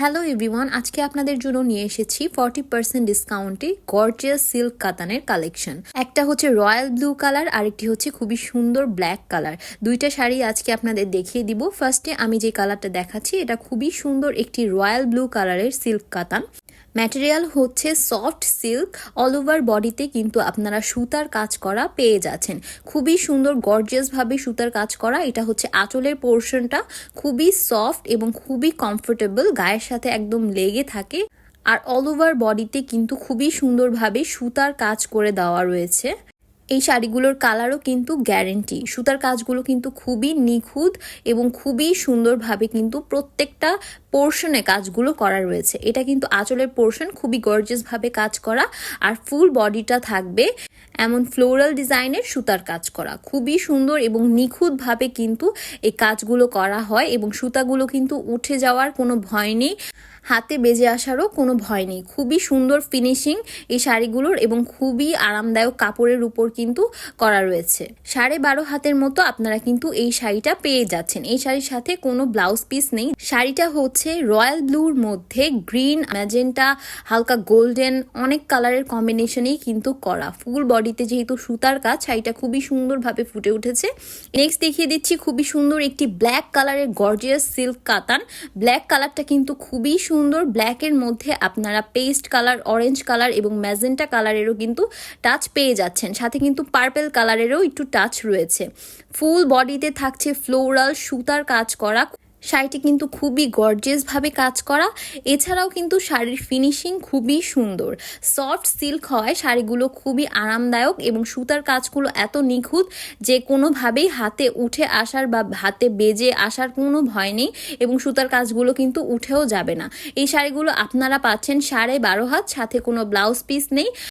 Hello everyone, আজকে আপনাদের জন্য নিয়ে এসেছি 40% ডিসকাউন্টে গর্জিয়াস সিল্ক কাতানের কালেকশন। একটা হচ্ছে রয়্যাল ব্লু কালার, আরেকটি হচ্ছে খুবই সুন্দর ব্ল্যাক কালার। দুইটা শাড়ি আজকে আপনাদের দেখিয়ে দিব। ফার্স্টে আমি যে কালারটা দেখাচ্ছি এটা খুবই সুন্দর একটি রয়্যাল ব্লু কালারের সিল্ক কাতান। ম্যাটেরিয়াল হচ্ছে সফট সিল্ক, অল ওভার বডিতে কিন্তু আপনারা সুতার কাজ করা পেয়ে যাচ্ছেন। খুবই সুন্দর গর্জিয়াসভাবে সুতার কাজ করা। এটা হচ্ছে আঁচলের পোর্শনটা, খুবই সফট এবং খুবই কমফোর্টেবল, গায়ের সাথে একদম লেগে থাকে। আর অল ওভার বডিতে কিন্তু খুবই সুন্দরভাবে সুতার কাজ করে দেওয়া রয়েছে। এই শাড়িগুলোর কালারও কিন্তু গ্যারেন্টি। সুতার কাজগুলো কিন্তু খুবই নিখুঁত এবং খুবই সুন্দরভাবে কিন্তু প্রত্যেকটা পোর্শনে কাজগুলো করা রয়েছে। এটা কিন্তু আঁচলের পোর্শন, খুবই গর্জিয়াসভাবে কাজ করা, আর ফুল বডিটা থাকবে এমন ফ্লোরাল ডিজাইনের সুতার কাজ করা। খুবই সুন্দর এবং নিখুঁতভাবে কিন্তু এই কাজগুলো করা হয় এবং সুতাগুলো কিন্তু উঠে যাওয়ার কোনো ভয় নেই, হাতে বেজে আসারও কোনো ভয় নেই। খুবই সুন্দর ফিনিশিং এই শাড়িগুলোর এবং খুবই আরামদায়ক কাপড়ের উপর কিন্তু করা রয়েছে। 12.5 হাতের মতো আপনারা কিন্তু এই শাড়িটা পেয়ে যাচ্ছেন। এই শাড়ির সাথে কোনো ব্লাউজ পিস নেই। শাড়িটা হচ্ছে রয়্যাল ব্লুর মধ্যে গ্রিন, ম্যাজেন্টা, হালকা গোল্ডেন, অনেক কালারের কম্বিনেশনেই কিন্তু করা। ফুল বডিতে যেহেতু সুতার কাজ, শাড়িটা খুবই সুন্দরভাবে ফুটে উঠেছে। নেক্সট দেখিয়ে দিচ্ছি খুবই সুন্দর একটি ব্ল্যাক কালারের গর্জিয়াস সিল্ক কাতান। ব্ল্যাক কালারটা কিন্তু খুবই সুন্দর। ব্ল্যাকের মধ্যে আপনারা পেস্ট কালার, অরেঞ্জ কালার এবং ম্যাজেন্টা কালারেরও কিন্তু টাচ পেয়ে যাচ্ছেন। সাথে কিন্তু পার্পল কালারেরও একটু টাচ রয়েছে। ফুল বডিতে থাকছে ফ্লোরাল সুতার কাজ করা। শাড়িটি কিন্তু খুবই গর্জিয়াসভাবে কাজ করা। এছাড়াও কিন্তু শাড়ির ফিনিশিং খুবই সুন্দর। সফট সিল্ক হয় শাড়িগুলো, খুবই আরামদায়ক এবং সুতার কাজগুলো এত নিখুঁত যে কোনোভাবেই হাতে উঠে আসার বা হাতে বেজে আসার কোনো ভয় নেই এবং সুতার কাজগুলো কিন্তু উঠেও যাবে না। এই শাড়িগুলো আপনারা পাচ্ছেন 12.5 হাত, সাথে কোনো ব্লাউজ পিস নেই।